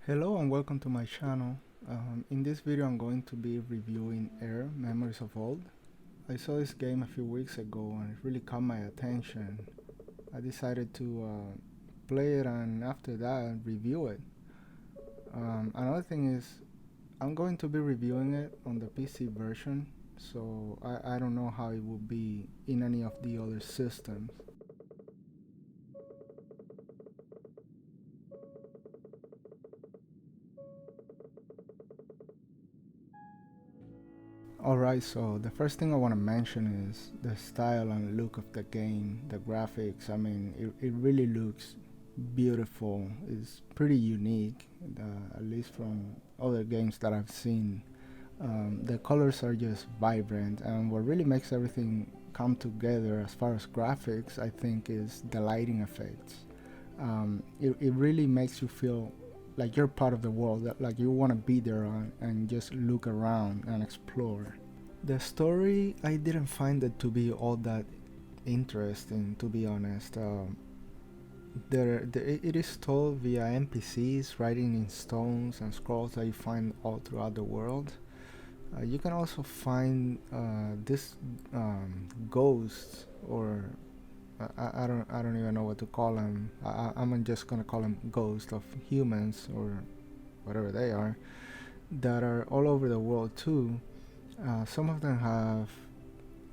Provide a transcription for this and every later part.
Hello and welcome to my channel. In this video I'm going to be reviewing AER Memories of Old. I saw this game a few weeks ago and it really caught my attention. I decided to play it and after that review it. Another thing is I'm going to be reviewing it on the PC version, so I don't know how it will be in any of the other systems. Alright, so the first thing I want to mention is the style and look of the game, the graphics. I mean, it really looks beautiful. It's pretty unique, at least from other games that I've seen. The colors are just vibrant, and what really makes everything come together as far as graphics, I think, is the lighting effects. It really makes you feel like you're part of the world, that like you want to be there and just look around and explore. The story, I didn't find it to be all that interesting, to be honest. It is told via NPCs writing in stones and scrolls that you find all throughout the world. You can also find this ghosts, or I don't even know what to call them. I'm just gonna call them ghosts of humans or whatever they are, that are all over the world too. Some of them have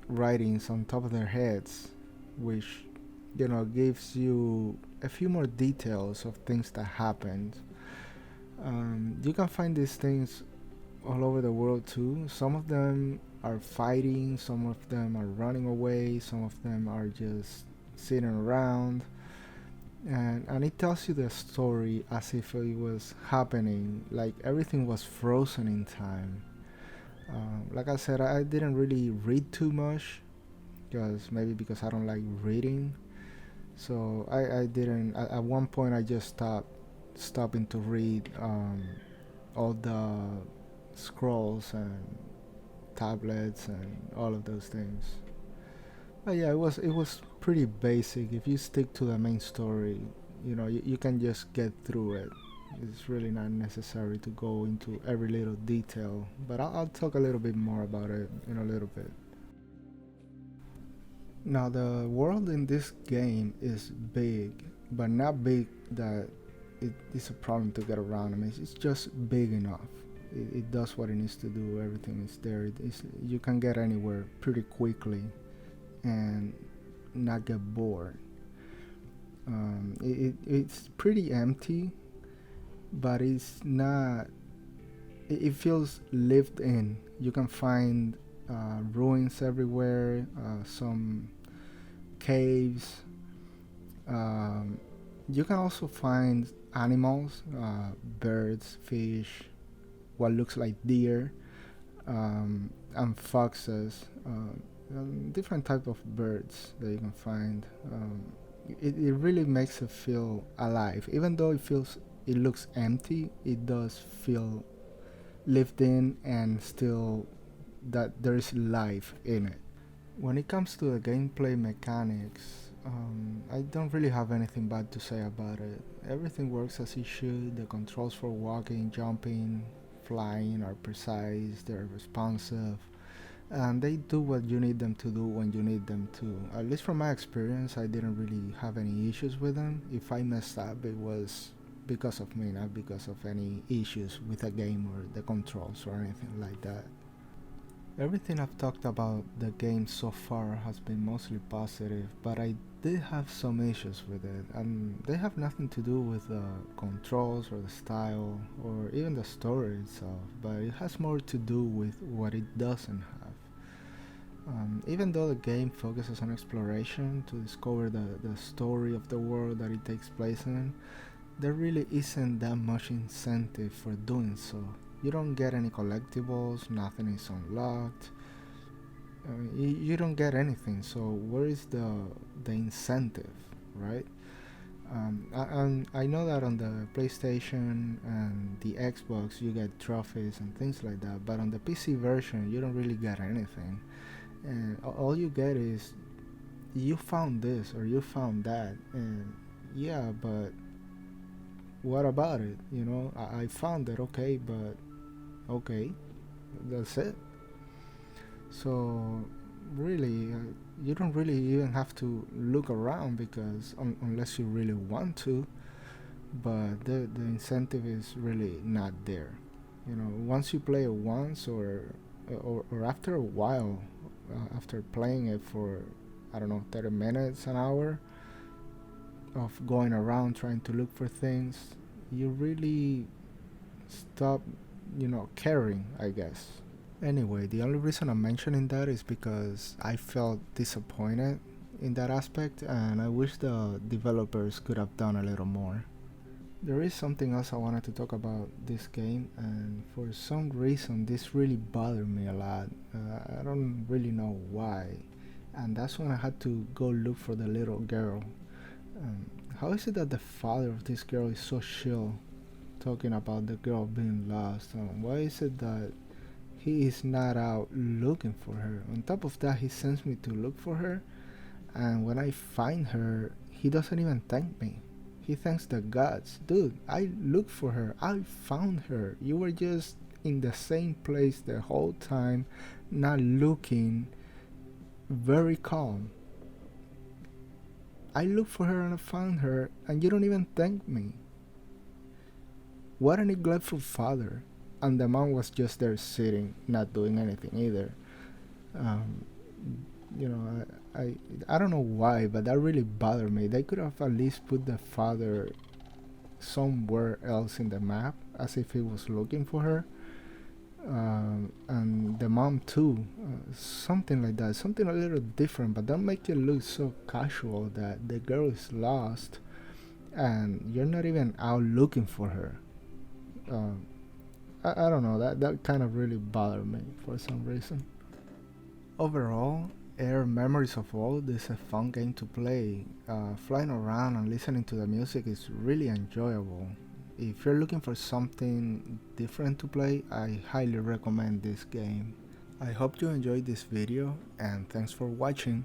writings on top of their heads, which gives you a few more details of things that happened. You can find these things all over the world too. Some of them are fighting, some of them are running away, some of them are just sitting around, and it tells you the story as if it was happening, like everything was frozen in time. Like I said, I didn't really read too much, because I don't like reading. So I didn't. At one point, I just stopping to read all the scrolls and tablets and all of those things. But yeah, it was pretty basic. If you stick to the main story, you can just get through it. It's really not necessary to go into every little detail, but I'll talk a little bit more about it in a little bit. Now, the world in this game is big, but not big that it is a problem to get around. I mean, it's just big enough. It does what it needs to do. Everything is there. You can get anywhere pretty quickly and not get bored. It's pretty empty, but it's not. It feels lived in. You can find ruins everywhere, some caves. Um, you can also find animals, birds, fish, what looks like deer, and foxes, different type of birds that you can find. It really makes it feel alive, even though it looks empty. It does feel lived in, and still that there is life in it. When it comes to the gameplay mechanics, I don't really have anything bad to say about it. Everything works as it should. The controls for walking, jumping, flying are precise, they're responsive, and they do what you need them to do when you need them to. At least from my experience, I didn't really have any issues with them. If I messed up, it was because of me, not because of any issues with the game or the controls or anything like that. Everything I've talked about the game so far has been mostly positive, but I did have some issues with it, and they have nothing to do with the controls or the style or even the story itself, but it has more to do with what it doesn't have. Even though the game focuses on exploration to discover the story of the world that it takes place in, there really isn't that much incentive for doing so. You don't get any collectibles, nothing is unlocked. You don't get anything, so where is the incentive, right? I know that on the PlayStation and the Xbox you get trophies and things like that, but on the PC version you don't really get anything, and all you get is you found this or you found that, and yeah, but what about it? You know, I found it, okay, but okay, that's it. So really, you don't really even have to look around because unless you really want to, but the incentive is really not there. You know, once you play it once, or after a while, after playing it for, I don't know, 30 minutes, an hour of going around trying to look for things, you really stop, caring, I guess. Anyway, the only reason I'm mentioning that is because I felt disappointed in that aspect, and I wish the developers could have done a little more. There is something else I wanted to talk about this game, and for some reason, this really bothered me a lot. I don't really know why, and that's when I had to go look for the little girl. How is it that the father of this girl is so chill talking about the girl being lost? Why is it that he is not out looking for her? On top of that, he sends me to look for her, and when I find her, he doesn't even thank me. He thanks the gods. Dude, I looked for her. I found her. You were just in the same place the whole time, not looking, very calm. I looked for her and I found her, and you don't even thank me. What a neglectful father. And the mom was just there sitting, not doing anything either. Um, you know, I don't know why, but that really bothered me. They could have at least put the father somewhere else in the map, as if he was looking for her, and the mom too, something like that, something a little different. But don't make it look so casual that the girl is lost and you're not even out looking for her. Um, I don't know, that kind of really bothered me for some reason. Overall, Air Memories of Old is a fun game to play. Flying around and listening to the music is really enjoyable. If you're looking for something different to play, I highly recommend this game. I hope you enjoyed this video, and thanks for watching.